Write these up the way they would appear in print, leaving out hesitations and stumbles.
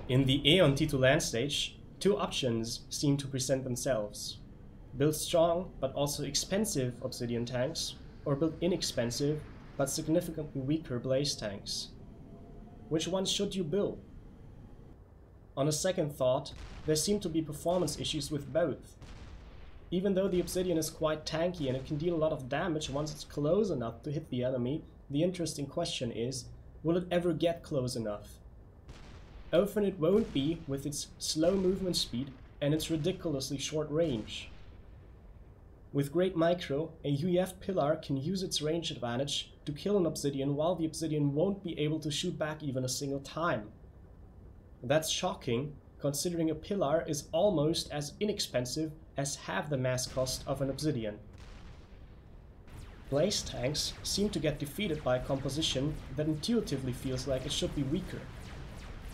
In the Aeon T2 land stage, two options seem to present themselves. Build strong but also expensive Obsidian tanks, or build inexpensive but significantly weaker Blaze tanks. Which one should you build? On a second thought, there seem to be performance issues with both. Even though the Obsidian is quite tanky and it can deal a lot of damage once it's close enough to hit the enemy, the interesting question is, will it ever get close enough? Often it won't be, with its slow movement speed and its ridiculously short range. With great micro, a UEF pillar can use its range advantage to kill an Obsidian while the Obsidian won't be able to shoot back even a single time. That's shocking, considering a pillar is almost as inexpensive as half the mass cost of an Obsidian. Blaze tanks seem to get defeated by a composition that intuitively feels like it should be weaker.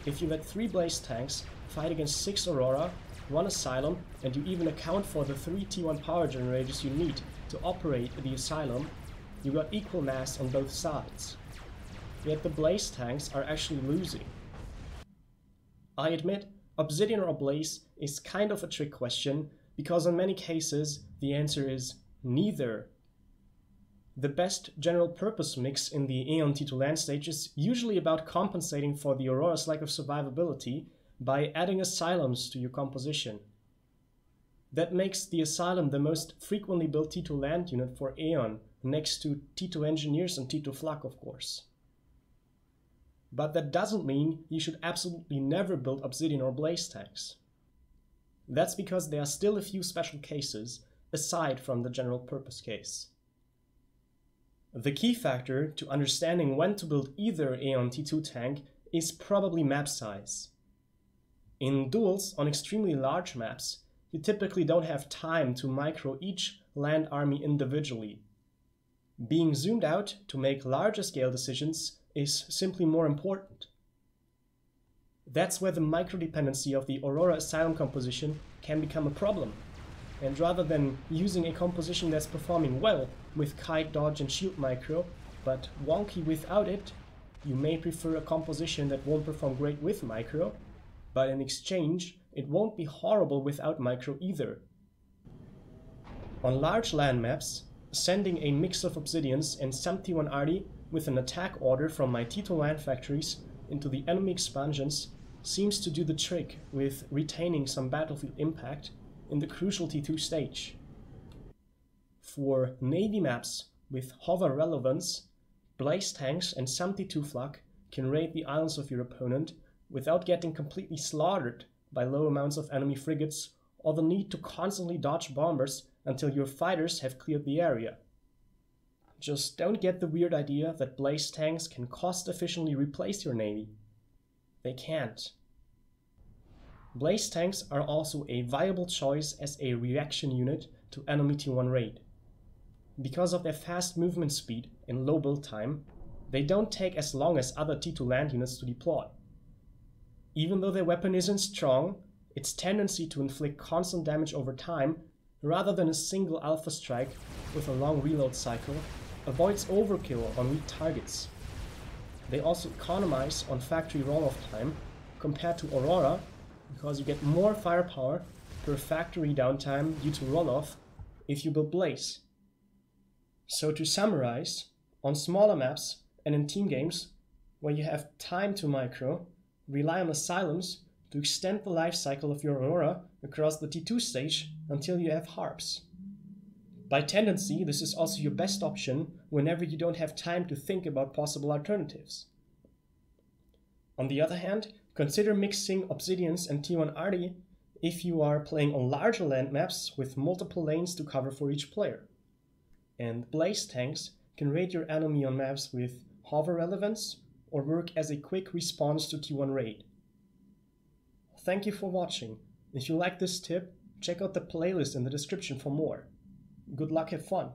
If you let 3 Blaze tanks fight against 6 Aurora, 1 Asylum, and you even account for the 3 T1 power generators you need to operate the Asylum, you got equal mass on both sides. Yet the Blaze tanks are actually losing. I admit, Obsidian or Blaze is kind of a trick question, because in many cases the answer is neither. The best general purpose mix in the Aeon T2 land stage is usually about compensating for the Aurora's lack of survivability by adding Asylums to your composition. That makes the Asylum the most frequently built T2 land unit for Aeon, next to T2 Engineers and T2 Flak, of course. But that doesn't mean you should absolutely never build Obsidian or Blaze tanks. That's because there are still a few special cases, aside from the general purpose case. The key factor to understanding when to build either Aeon T2 tank is probably map size. In duels on extremely large maps, you typically don't have time to micro each land army individually. Being zoomed out to make larger scale decisions is simply more important. That's where the micro-dependency of the Aurora Asylum composition can become a problem. And rather than using a composition that's performing well with kite, dodge and shield micro, but wonky without it, you may prefer a composition that won't perform great with micro, but in exchange it won't be horrible without micro either. On large land maps, sending a mix of Obsidians and some T1 Arty with an attack order from my T2 land factories into the enemy expansions seems to do the trick with retaining some battlefield impact in the crucial T2 stage. For Navy maps with hover relevance, Blaze tanks and some T2 Flak can raid the islands of your opponent without getting completely slaughtered by low amounts of enemy frigates or the need to constantly dodge bombers until your fighters have cleared the area. Just don't get the weird idea that Blaze tanks can cost efficiently replace your navy. They can't. Blaze tanks are also a viable choice as a reaction unit to enemy T1 raid. Because of their fast movement speed and low build time, they don't take as long as other T2 land units to deploy. Even though their weapon isn't strong, its tendency to inflict constant damage over time, rather than a single alpha strike with a long reload cycle, avoids overkill on weak targets. They also economize on factory rolloff time compared to Aurora, because you get more firepower per factory downtime due to rolloff if you build Blaze. So to summarize, on smaller maps and in team games where you have time to micro, rely on Asylums to extend the life cycle of your Aurora across the T2 stage until you have harps. By tendency, this is also your best option whenever you don't have time to think about possible alternatives. On the other hand, consider mixing Obsidians and T1 Arty if you are playing on larger land maps with multiple lanes to cover for each player. And Blaze tanks can raid your enemy on maps with hover relevance or work as a quick response to T1 raid. Thank you for watching. If you like this tip, check out the playlist in the description for more. Good luck, have fun!